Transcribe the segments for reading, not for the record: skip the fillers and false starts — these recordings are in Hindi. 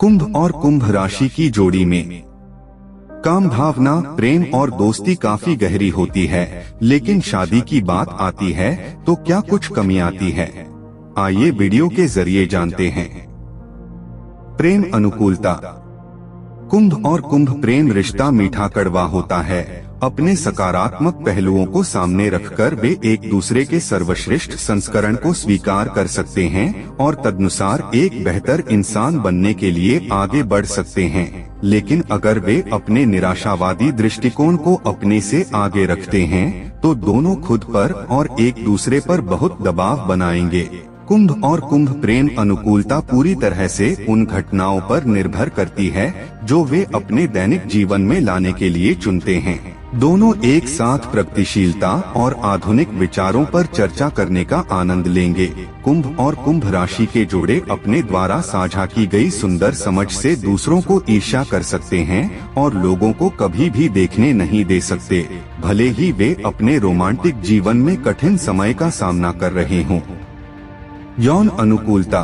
कुंभ और कुंभ राशि की जोड़ी में काम भावना, प्रेम और दोस्ती काफी गहरी होती है, लेकिन शादी की बात आती है तो क्या कुछ कमी आती है। आइए वीडियो के जरिए जानते हैं। प्रेम अनुकूलता। कुंभ और कुंभ प्रेम रिश्ता मीठा कड़वा होता है। अपने सकारात्मक पहलुओं को सामने रखकर वे एक दूसरे के सर्वश्रेष्ठ संस्करण को स्वीकार कर सकते हैं और तदनुसार एक बेहतर इंसान बनने के लिए आगे बढ़ सकते हैं। लेकिन अगर वे अपने निराशावादी दृष्टिकोण को अपने से आगे रखते हैं तो दोनों खुद पर और एक दूसरे पर बहुत दबाव बनाएंगे। कुंभ और कुंभ प्रेम अनुकूलता पूरी तरह से उन घटनाओं पर निर्भर करती है जो वे अपने दैनिक जीवन में लाने के लिए चुनते हैं। दोनों एक साथ प्रगतिशीलता और आधुनिक विचारों पर चर्चा करने का आनंद लेंगे। कुंभ और कुंभ राशि के जोड़े अपने द्वारा साझा की गई सुंदर समझ से दूसरों को ईर्ष्या कर सकते हैं और लोगों को कभी भी देखने नहीं दे सकते, भले ही वे अपने रोमांटिक जीवन में कठिन समय का सामना कर रहे हों। यौन अनुकूलता।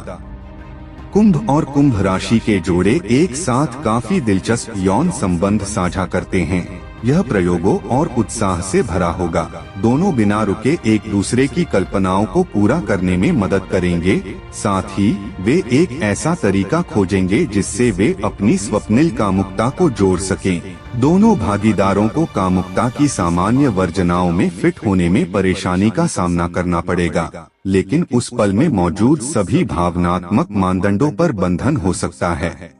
कुंभ और कुंभ राशि के जोड़े एक साथ काफी दिलचस्प यौन संबंध साझा करते हैं। यह प्रयोगों और उत्साह से भरा होगा। दोनों बिना रुके एक दूसरे की कल्पनाओं को पूरा करने में मदद करेंगे। साथ ही वे एक ऐसा तरीका खोजेंगे जिससे वे अपनी स्वप्निल कामुकता को जोड़ सकें। दोनों भागीदारों को कामुकता की सामान्य वर्जनाओं में फिट होने में परेशानी का सामना करना पड़ेगा, लेकिन उस पल में मौजूद सभी भावनात्मक मानदंडों पर बंधन हो सकता है।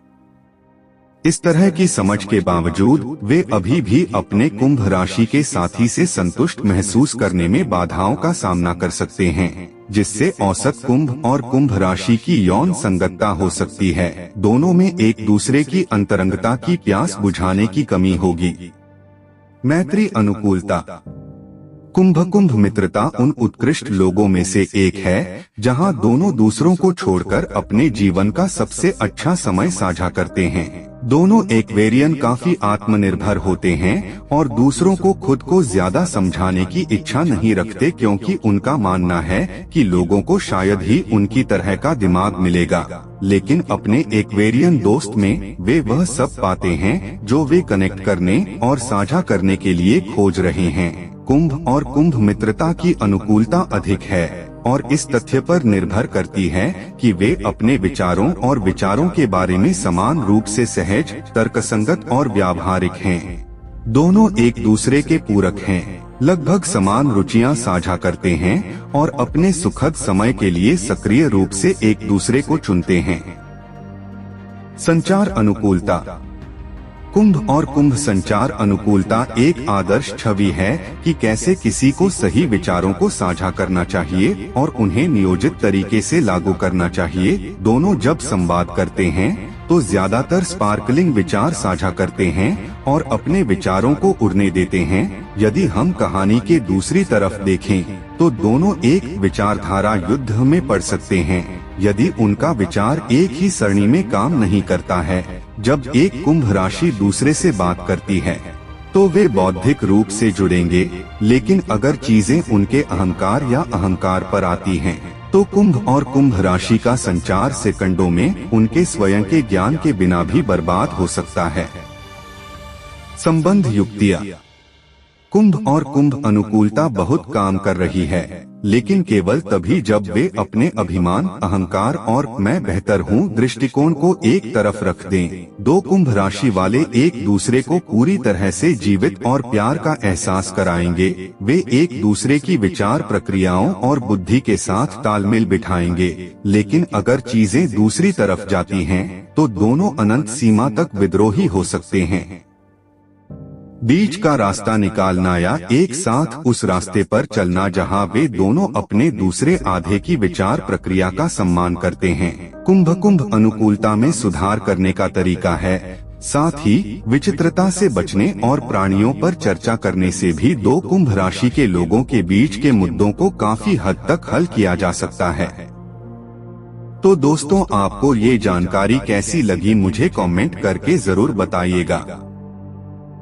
इस तरह की समझ के बावजूद वे अभी भी अपने कुंभ राशि के साथी से संतुष्ट महसूस करने में बाधाओं का सामना कर सकते हैं, जिससे औसत कुंभ और कुंभ राशि की यौन संगतता हो सकती है। दोनों में एक दूसरे की अंतरंगता की प्यास बुझाने की कमी होगी। मैत्री अनुकूलता। कुंभ मित्रता उन उत्कृष्ट लोगों में से एक है जहां दोनों दूसरों को छोड़कर अपने जीवन का सबसे अच्छा समय साझा करते हैं। दोनों एक्वेरियन काफी आत्मनिर्भर होते हैं और दूसरों को खुद को ज्यादा समझाने की इच्छा नहीं रखते, क्योंकि उनका मानना है कि लोगों को शायद ही उनकी तरह का दिमाग मिलेगा। लेकिन अपने एक्वेरियन दोस्त में वे वह सब पाते हैं जो वे कनेक्ट करने और साझा करने के लिए खोज रहे हैं। कुंभ और कुंभ मित्रता की अनुकूलता अधिक है और इस तथ्य पर निर्भर करती है कि वे अपने विचारों और विचारों के बारे में समान रूप से सहज, तर्कसंगत और व्यावहारिक हैं। दोनों एक दूसरे के पूरक हैं, लगभग समान रुचियां साझा करते हैं और अपने सुखद समय के लिए सक्रिय रूप से एक दूसरे को चुनते हैं। संचार अनुकूलता। कुंभ और कुंभ संचार अनुकूलता एक आदर्श छवि है कि कैसे किसी को सही विचारों को साझा करना चाहिए और उन्हें नियोजित तरीके से लागू करना चाहिए। दोनों जब संवाद करते हैं तो ज्यादातर स्पार्कलिंग विचार साझा करते हैं और अपने विचारों को उड़ने देते हैं। यदि हम कहानी के दूसरी तरफ देखें तो दोनों एक विचारधारा युद्ध में पड़ सकते हैं यदि उनका विचार एक ही सरणी में काम नहीं करता है। जब एक कुंभ राशि दूसरे से बात करती है तो वे बौद्धिक रूप से जुड़ेंगे, लेकिन अगर चीजें उनके अहंकार या अहंकार पर आती हैं तो कुंभ और कुंभ राशि का संचार सेकंडों में उनके स्वयं के ज्ञान के बिना भी बर्बाद हो सकता है। संबंध युक्तियाँ। कुंभ और कुंभ अनुकूलता बहुत काम कर रही है, लेकिन केवल तभी जब वे अपने अभिमान, अहंकार और मैं बेहतर हूँ दृष्टिकोण को एक तरफ रख दें। दो कुंभ राशि वाले एक दूसरे को पूरी तरह से जीवित और प्यार का एहसास कराएंगे। वे एक दूसरे की विचार प्रक्रियाओं और बुद्धि के साथ तालमेल बिठाएंगे, लेकिन अगर चीजें दूसरी तरफ जाती हैं तो दोनों अनंत सीमा तक विद्रोही हो सकते हैं। बीच का रास्ता निकालना या एक साथ उस रास्ते पर चलना जहां वे दोनों अपने दूसरे आधे की विचार प्रक्रिया का सम्मान करते हैं। कुंभ अनुकूलता में सुधार करने का तरीका है। साथ ही विचित्रता से बचने और प्राणियों पर चर्चा करने से भी दो कुंभ राशि के लोगों के बीच के मुद्दों को काफी हद तक हल किया जा सकता है। तो दोस्तों, आपको ये जानकारी कैसी लगी मुझे कमेंट करके जरूर बताइएगा।